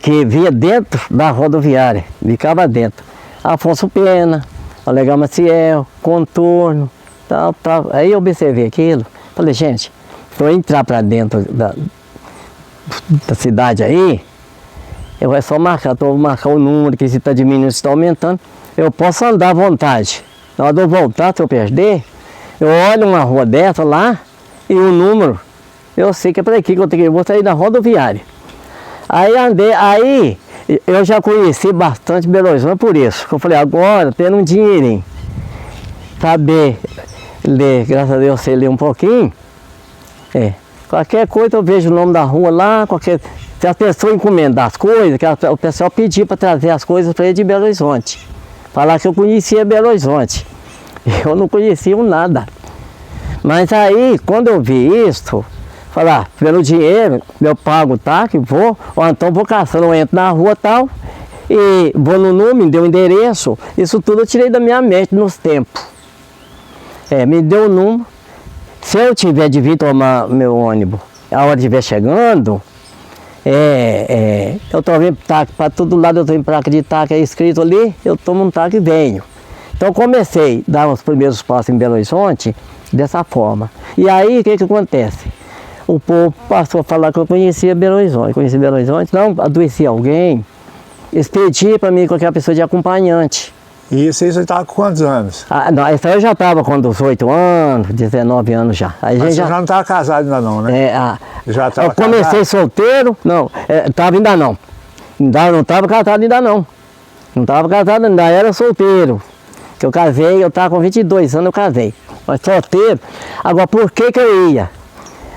que via dentro da rodoviária, ficava dentro. Afonso Pena, Olegário Maciel, Contorno, tal. Aí eu observei aquilo, falei, gente, se eu entrar para dentro da cidade aí, eu vou só marcar, vou marcar o número, que se está diminuindo, se está aumentando, eu posso andar à vontade. Na hora de eu voltar, se eu perder, eu olho uma rua dessa lá e o número, eu sei que é para aqui que eu vou sair da rodoviária. Aí andei, aí eu já conheci bastante Belo Horizonte por isso. Eu falei, agora tendo um dinheirinho, saber ler, graças a Deus eu sei ler um pouquinho, qualquer coisa eu vejo o nome da rua lá, se a pessoa encomendar as coisas, que o pessoal pedir para trazer as coisas para ele de Belo Horizonte. Falar que eu conhecia Belo Horizonte. Eu não conhecia nada. Mas aí, quando eu vi isso, falar, pelo dinheiro, eu pago o táxi, vou, ou então vou caçando, eu entro na rua tal, e vou no número, me deu o endereço, isso tudo eu tirei da minha mente nos tempos. Me deu o número. Se eu tiver de vir tomar meu ônibus a hora de estiver chegando, eu estou vindo taque para todo lado, eu estou em placa de taque escrito ali, eu tomo um taque e venho. Então comecei a dar os primeiros passos em Belo Horizonte dessa forma. E aí o que acontece? O povo passou a falar que eu conhecia Belo Horizonte. Conhecia Belo Horizonte, não adoecia alguém, eles pediam para mim qualquer pessoa de acompanhante. E isso aí você estava com quantos anos? Não, isso aí eu já estava com 18 anos, 19 anos já. Aí Mas você já não estava casado ainda não, né? Já estava eu comecei casado? solteiro, não, estava ainda não. Não estava casado ainda não. Não estava casado, ainda era solteiro. Que eu casei, eu estava com 22 anos, eu casei. Mas solteiro. Agora, por que eu ia?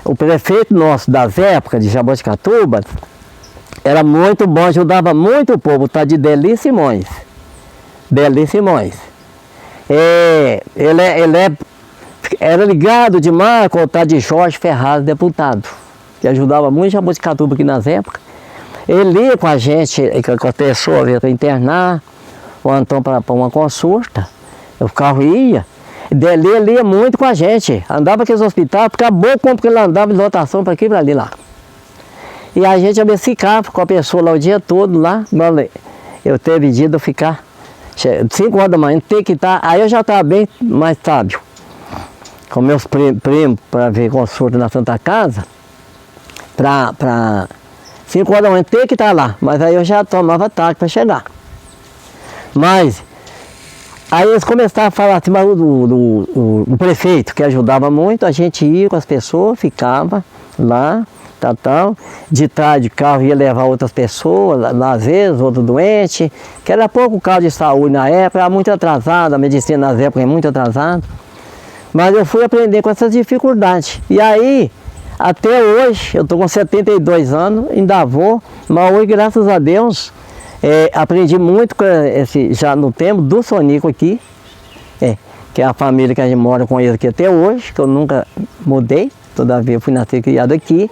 O prefeito nosso das épocas de Jaboticatuba era muito bom, ajudava muito o povo, tá de Deli Simões. Deli Simões. Ele era ligado demais com o tal de Jorge Ferraz, deputado, que ajudava muito Jaboticatuba aqui nas épocas. Ele ia com a gente, com a pessoa para internar, ou então para uma consulta, o carro ia. Dele ele ia muito com a gente, andava aqui nos hospitais, acabou porque ele andava de lotação para aqui e para ali lá. E a gente às vezes ficava com a pessoa lá o dia todo lá, eu teve dia de eu ficar 5 horas da manhã, tem que estar, aí eu já estava bem mais sábio. Com meus primos para ver consulta na Santa Casa, para 5 horas da manhã tem que estar lá, mas aí eu já tomava táxi para chegar. Mas aí eles começaram a falar assim, mas o prefeito, que ajudava muito, a gente ia com as pessoas, ficava lá, de trás de carro ia levar outras pessoas, lá, às vezes, outro doente, que era pouco caso de saúde na época, era muito atrasada, a medicina nas épocas é muito atrasada. Mas eu fui aprender com essas dificuldades. E aí, até hoje, eu estou com 72 anos, ainda vou, mas hoje, graças a Deus, aprendi muito com já no tempo do Sonico aqui, que é a família que a gente mora com eles aqui até hoje, que eu nunca mudei, todavia fui nascido e criado aqui,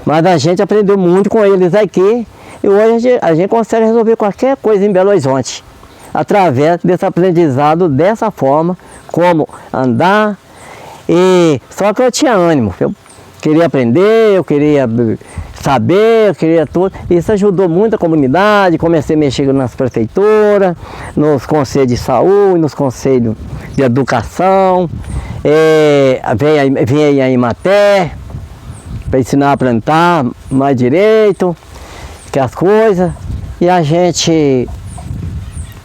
mas a gente aprendeu muito com eles aqui, e hoje a gente consegue resolver qualquer coisa em Belo Horizonte, através desse aprendizado, dessa forma, como andar, só que eu tinha ânimo, eu queria aprender, eu queria saber, eu queria tudo. Isso ajudou muito a comunidade, comecei a mexer nas prefeituras, nos conselhos de saúde, nos conselhos de educação, vem a Imater para ensinar a plantar mais direito, que as coisas, e a gente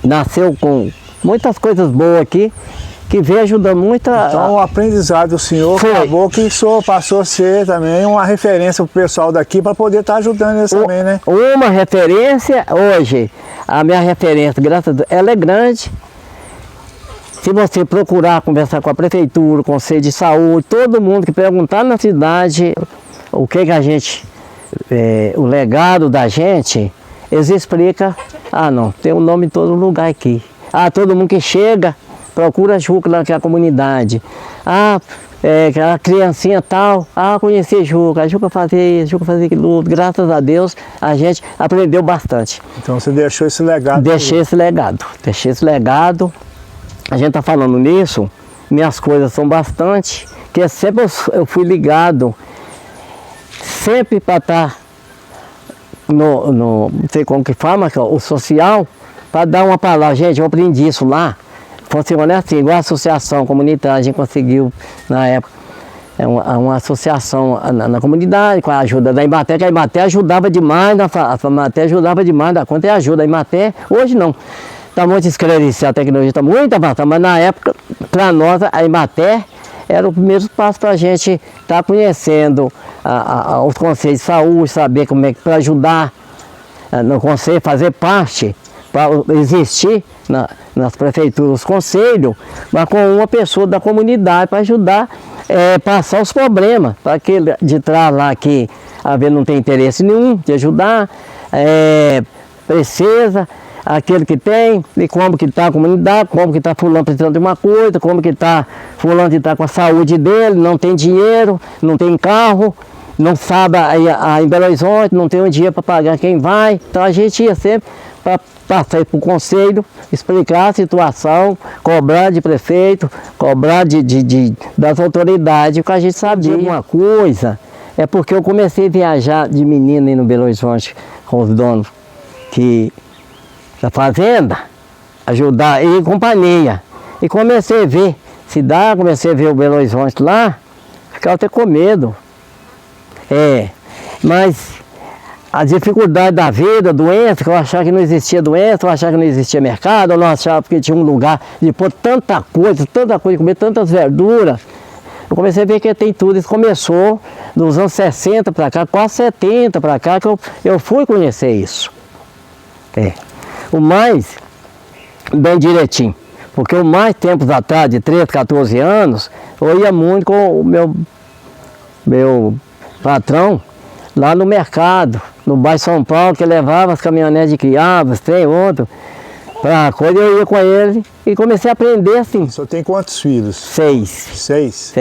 nasceu com muitas coisas boas aqui, que veio ajudando muito a... Então o aprendizado do senhor acabou que o senhor passou a ser também uma referência para o pessoal daqui para poder estar ajudando eles também, né? Uma referência, hoje, a minha referência, graças a Deus, ela é grande. Se você procurar conversar com a prefeitura, o conselho de saúde, todo mundo que perguntar na cidade o que a gente, o legado da gente, eles explicam, não, tem um nome em todo lugar aqui. Todo mundo que chega, procura a Juca lá, que é a comunidade. A criancinha tal, conheci a Juca fazia isso, Juca fazia aquilo. Graças a Deus, a gente aprendeu bastante. Então você deixou esse legado? Deixei esse legado. A gente está falando nisso, minhas coisas são bastante, que sempre eu fui ligado, sempre para estar não sei como que fala, o social, para dar uma palavra. Gente, eu aprendi isso lá. Funciona assim, igual a associação comunitária, a gente conseguiu na época, uma associação na comunidade, com a ajuda da Imater, que a Imater ajudava demais, a Imater ajudava demais da conta e ajuda. A Imater, hoje não, está muito esclarecida, a tecnologia está muito avançada, mas na época, para nós, a Imater era o primeiro passo para a gente estar conhecendo os conselhos de saúde, saber como é que para ajudar no conselho, fazer parte, para existir nas prefeituras, os conselhos, mas com uma pessoa da comunidade para ajudar passar os problemas, para aquele de trás lá que às vezes não tem interesse nenhum de ajudar, precisa, aquele que tem, e como que está a comunidade, como que está fulano precisando de uma coisa, como que está fulano que está com a saúde dele, não tem dinheiro, não tem carro, não sabe em Belo Horizonte, não tem um dia para pagar quem vai. Então a gente ia sempre para passar para o conselho, explicar a situação, cobrar de prefeito, cobrar das autoridades, o que a gente sabia. Uma coisa É porque eu comecei a viajar de menino aí no Belo Horizonte com os donos da fazenda, ajudar e companhia. E comecei a ver cidade, comecei a ver o Belo Horizonte lá, ficava até com medo. Mas a dificuldade da vida, doença, que eu achava que não existia doença, eu achava que não existia mercado, eu não achava que tinha um lugar de pôr tanta coisa, comer tantas verduras. Eu comecei a ver que tem tudo. Isso começou dos anos 60 para cá, quase 70 para cá, que eu fui conhecer isso. O mais bem direitinho. Porque o mais tempos atrás, de 13, 14 anos, eu ia muito com o meu patrão lá no mercado, no bairro São Paulo, que levava as caminhonetes de criadas, tem outro, para coisa, eu ia com ele e comecei a aprender assim. O senhor tem quantos filhos? 6. 6?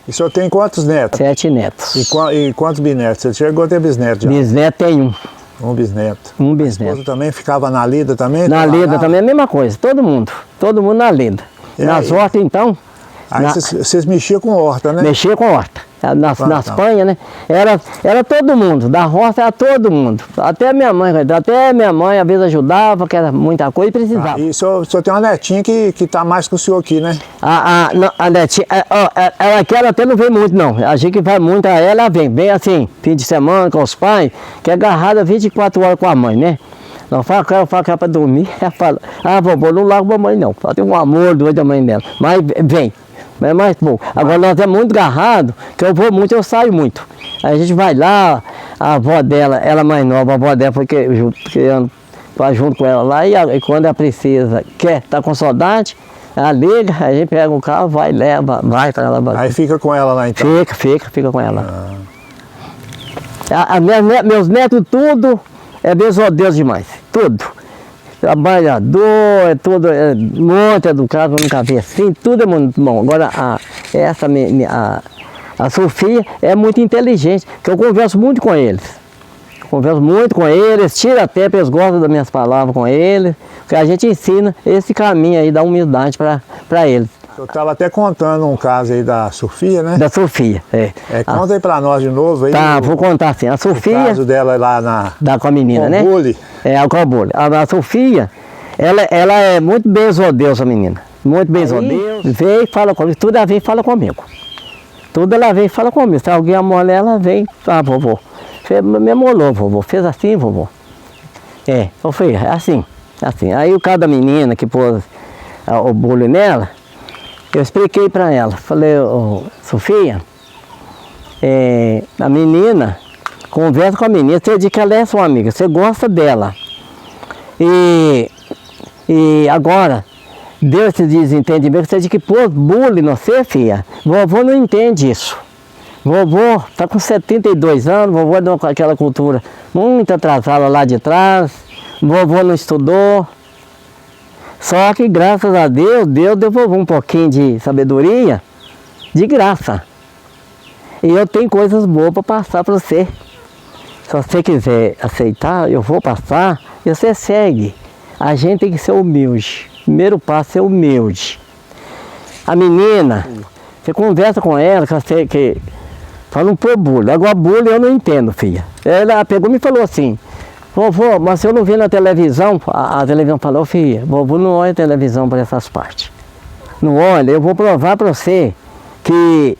E o senhor tem quantos netos? 7 netos. E quantos bisnetos? Você chegou a ter bisneto já? Bisneto tem um. Um bisneto. Um A bisneto. esposa também ficava na lida também? Na lida também é a mesma coisa, todo mundo na lida. Nas hortas então, Aí vocês mexiam com horta, né? mexia com horta. Nas panhas, né? Era todo mundo, da roça era todo mundo. Até minha mãe às vezes ajudava, que era muita coisa e precisava. E o senhor tem uma netinha que está mais com o senhor aqui, né? A netinha, ela aqui ela até não vem muito não. A gente que vai muito, ela vem assim, fim de semana com os pais, que é agarrada 24 horas com a mãe, né? Não fala que ela fala para dormir, ela fala, vovô, não largo a mamãe não. Ela tem um amor doido da mãe dela. Mas vem. É mais pouco. Agora nós é muito agarrado, que eu vou muito, eu saio muito. Aí a gente vai lá, a avó dela, ela mais nova, a avó dela foi vai junto com ela lá, e quando ela precisa, tá com saudade, ela liga, a gente pega o carro, vai, leva, vai para ela. Aí fica com ela lá então? Fica com ela. Meus netos tudo é Deus demais, tudo. Trabalhador, tudo, muito educado, nunca vi assim, tudo é muito bom. Agora, a Sofia é muito inteligente, que eu converso muito com eles. Tira tempo, eles gostam das minhas palavras com eles, que a gente ensina esse caminho aí da humildade para eles. Eu estava até contando um caso aí da Sofia, né? Da Sofia, conta aí para nós de novo aí. Tá, vou contar assim. A Sofia. O caso dela lá com a menina, né? Bully. Com a Bully. A Sofia, ela é muito benzodeus, a menina. Muito benzodeus. Vem e fala comigo. Tudo ela vem e fala comigo. Tudo ela vem e fala comigo. Se alguém amola ela, vem. Vovô. Me amolou, vovô. Fez assim, vovô. Eu falei, assim. Aí o cara da menina que pôs o Bully nela, eu expliquei para ela, falei, Sofia, a menina, conversa com a menina, você diz que ela é sua amiga, você gosta dela. E agora, Deus te desentendimento, você diz que pôs bullying no você, filha. Vovô não entende isso. Vovô está com 72 anos, vovô é com aquela cultura muito atrasada lá de trás, vovô não estudou. Só que graças a Deus, Deus devolveu um pouquinho de sabedoria, de graça. E eu tenho coisas boas para passar para você. Se você quiser aceitar, eu vou passar e você segue. A gente tem que ser humilde. Primeiro passo é ser humilde. A menina, você conversa com ela, que fala um pouco bullying. Agora bullying eu não entendo, filha. Ela pegou e me falou assim, vovô, mas se eu não vi na televisão, a televisão falou, filha, vovô não olha televisão para essas partes. Não olha, eu vou provar para você que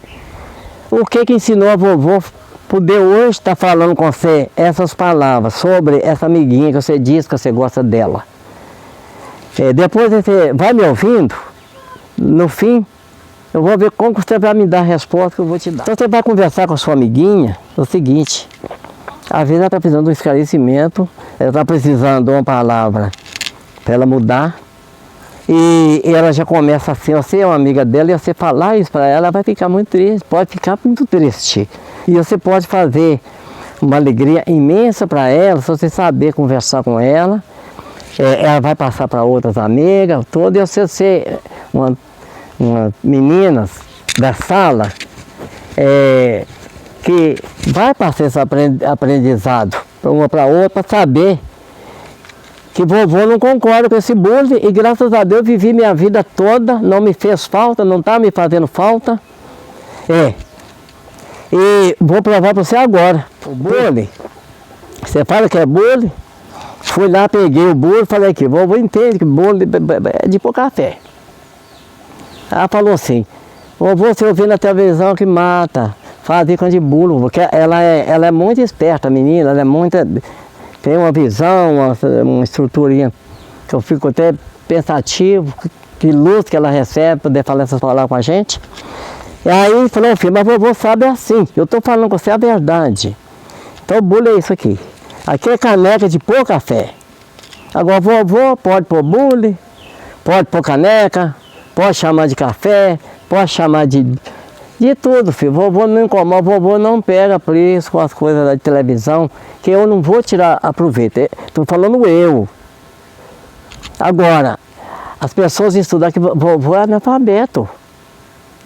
o que ensinou a vovô poder hoje estar falando com você essas palavras sobre essa amiguinha que você diz que você gosta dela. Depois você vai me ouvindo, no fim, eu vou ver como você vai me dar a resposta que eu vou te dar. Então você vai conversar com a sua amiguinha, é o seguinte, às vezes ela está precisando de um esclarecimento, ela está precisando de uma palavra para ela mudar. E ela já começa assim, você é uma amiga dela, e você falar isso para ela, ela vai ficar muito triste, pode ficar muito triste. E você pode fazer uma alegria imensa para ela, se você saber conversar com ela. Ela vai passar para outras amigas, todas, e você ser uma meninas da sala, que vai passar esse aprendizado para uma para outra, para saber que vovô não concorda com esse bullying, e graças a Deus vivi minha vida toda, não me fez falta, não está me fazendo falta. E vou provar para você agora. O bule. Você fala que é bule. Fui lá, peguei o bule, falei aqui, vovô entende que bule é de pôr café. Ela falou assim, vovô, você ouviu na televisão que mata, fazer com de bule, porque ela é muito esperta, a menina, ela é muito, tem uma visão, uma estruturinha, que eu fico até pensativo, que luz que ela recebe para poder falar essas palavras com a gente. E aí falou, filho, mas vovô sabe assim, eu estou falando com você a verdade. Então o bule é isso aqui. Aqui é caneca de pôr café. Agora vovô pode pôr bule, pode pôr caneca, pode chamar de café, pode chamar de tudo, filho. Vovô não incomoda, vovô não pega preço com as coisas da televisão, que eu não vou tirar a proveito. Estou falando eu. Agora, as pessoas estudam que vovô é analfabeto.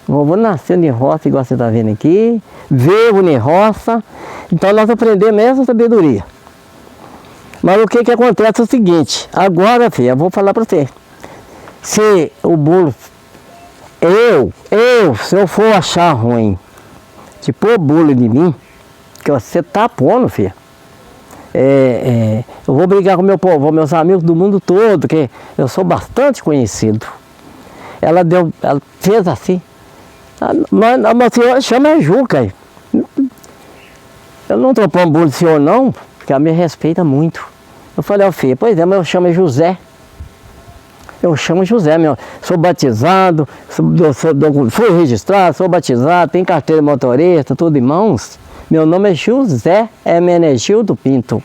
Vovô nasceu em roça, igual você está vendo aqui, veio em roça, então nós aprendemos essa sabedoria. Mas o que acontece é o seguinte, agora, filha, eu vou falar para você. Se o bolo, se eu for achar ruim de pôr bolo de mim, que você tá pondo, filha, eu vou brigar com meu povo, meus amigos do mundo todo, que eu sou bastante conhecido. Ela fez assim, mas a senhora chama Juca. Eu não estou pondo bolo do senhor não, porque ela me respeita muito. Eu falei, ó filha, pois é, mas eu chamo José. Eu chamo José, sou batizado, fui registrado, sou batizado, tenho carteira de motorista, tudo em mãos. Meu nome é José Hermenegildo Pinto.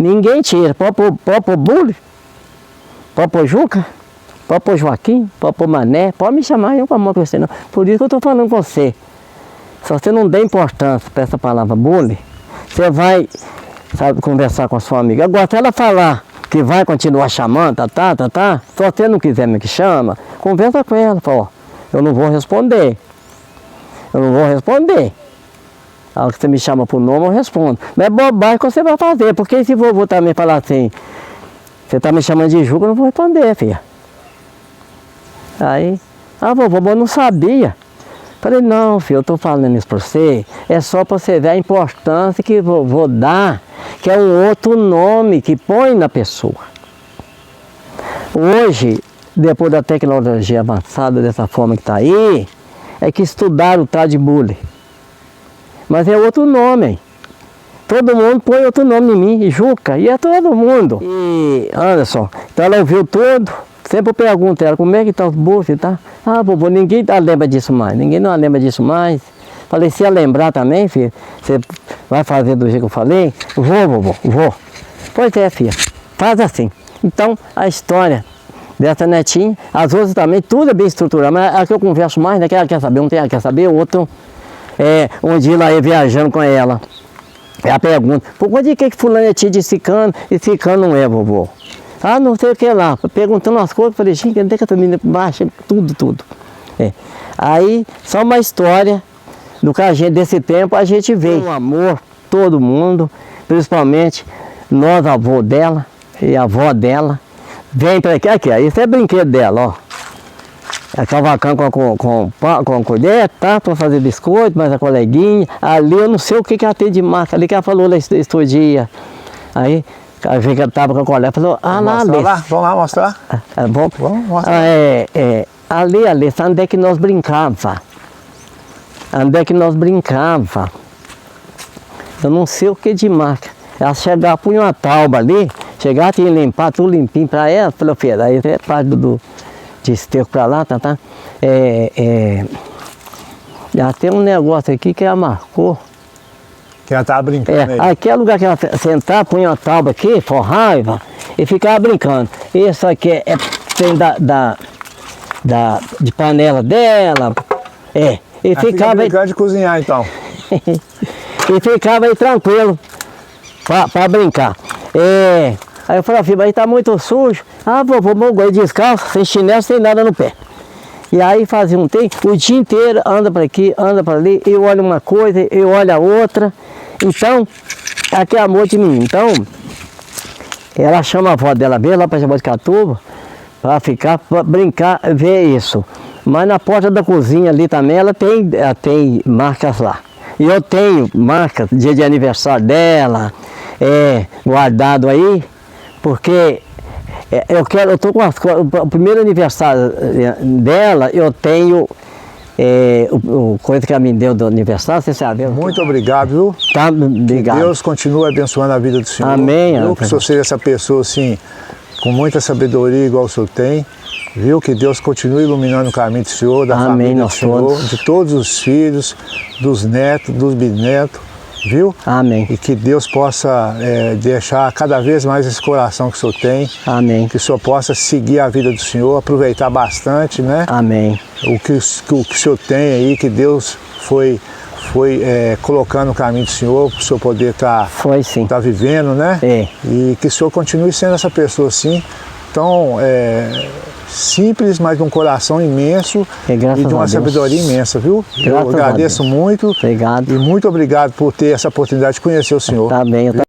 Ninguém tira, pode pôr bule, pode pôr Juca, pode pôr Joaquim, pode pôr Mané, pode me chamar, eu com amor para você não. Por isso que eu estou falando com você. Se você não der importância para essa palavra bule, você vai, sabe, conversar com a sua amiga. Agora, se ela falar que vai continuar chamando, se você não quiser me que chama, conversa com ela, fala, ó, eu não vou responder. Eu não vou responder. A hora que você me chama por nome, eu respondo. Mas é bobagem que você vai fazer, porque se vovô também falar assim, você está me chamando de Juca, eu não vou responder, filha. Aí, vovô, eu não sabia. Falei, não, filho, eu estou falando isso para você, é só para você ver a importância que vou dar, que é um outro nome que põe na pessoa. Hoje, depois da tecnologia avançada dessa forma que está aí, é que estudaram o tal de bule. Mas é outro nome, hein? Todo mundo põe outro nome em mim, Juca, e é todo mundo. E, Anderson, então ela ouviu tudo. Sempre eu pergunto a ela, como é que está os bufes, tá? Vovô, ninguém lembra disso mais, ninguém não lembra disso mais. Falei, se ia lembrar também, filha, você vai fazer do jeito que eu falei? Vou, vovô, vou. Pois é, filha, faz assim. Então, a história dessa netinha, as outras também, tudo é bem estruturado, mas a que eu converso mais, né, que ela quer saber, um tem ela quer saber, o outro, um dia lá eu viajando com ela. Ela pergunta, por conta de que fulano é tio de Cicano e Cicano não é, vovô? Não sei o que lá, perguntando as coisas, falei, gente, onde é que essa menina baixa, tudo. Aí, só uma história do que a gente, desse tempo, a gente vê o amor, todo mundo, principalmente nós, avô dela e a avó dela, vem para aqui, isso é brinquedo dela, ó. É cavacão com colher, tá, para fazer biscoito, mas a coleguinha, ali eu não sei o que ela tem de marca, ali que ela falou lá esse dia, aí, a gente estava com a colher, falou, lá, ali. Vamos lá mostrar? Vamos mostrar. Ali, sabe onde é que nós brincava? Onde é que nós brincava? Eu não sei o que de marca. Ela chegava, punha uma tauba ali, chegava, tinha que limpar tudo limpinho para ela, falou, filha, aí é parte de esterco para lá, tá? Já tem um negócio aqui que ela marcou. Que ela estava brincando aí. Aqui é o lugar que ela sentava, punha uma tauba aqui, forrava, e ficava brincando. Isso aqui tem de panela dela, e ficava brincando de cozinhar então. E ficava aí tranquilo para brincar. Aí eu falei, filho, mas tá muito sujo. Vovô, meu goi descalço, sem chinelo, sem nada no pé. E aí fazia o dia inteiro, anda para aqui, anda para ali, eu olho uma coisa, eu olho a outra. Então, aqui é amor de mim. Então, ela chama a avó dela, veio lá para Jaboticatuba, para ficar, para brincar, ver isso. Mas na porta da cozinha ali também, ela tem marcas lá. E eu tenho marcas, dia de aniversário dela, guardado aí, porque eu tô com o primeiro aniversário dela, eu tenho o coisa que ela me deu do aniversário, você sabe? Muito obrigado, viu? Tá, obrigado. Que Deus continue abençoando a vida do senhor. Amém. Viu? Que o senhor seja essa pessoa assim, com muita sabedoria igual o senhor tem. Viu? Que Deus continue iluminando o caminho do senhor, da família do senhor, de todos os filhos, dos netos, dos bisnetos. Viu? Amém. E que Deus possa deixar cada vez mais esse coração que o senhor tem. Amém. Que o senhor possa seguir a vida do senhor, aproveitar bastante, né? Amém. O que o senhor tem aí, que Deus foi colocando no caminho do senhor, para o senhor poder estar vivendo, né? E que o senhor continue sendo essa pessoa assim, tão simples, mas de um coração imenso e de uma sabedoria imensa, viu? Eu agradeço muito. Obrigado. E muito obrigado por ter essa oportunidade de conhecer o senhor. Tá bem.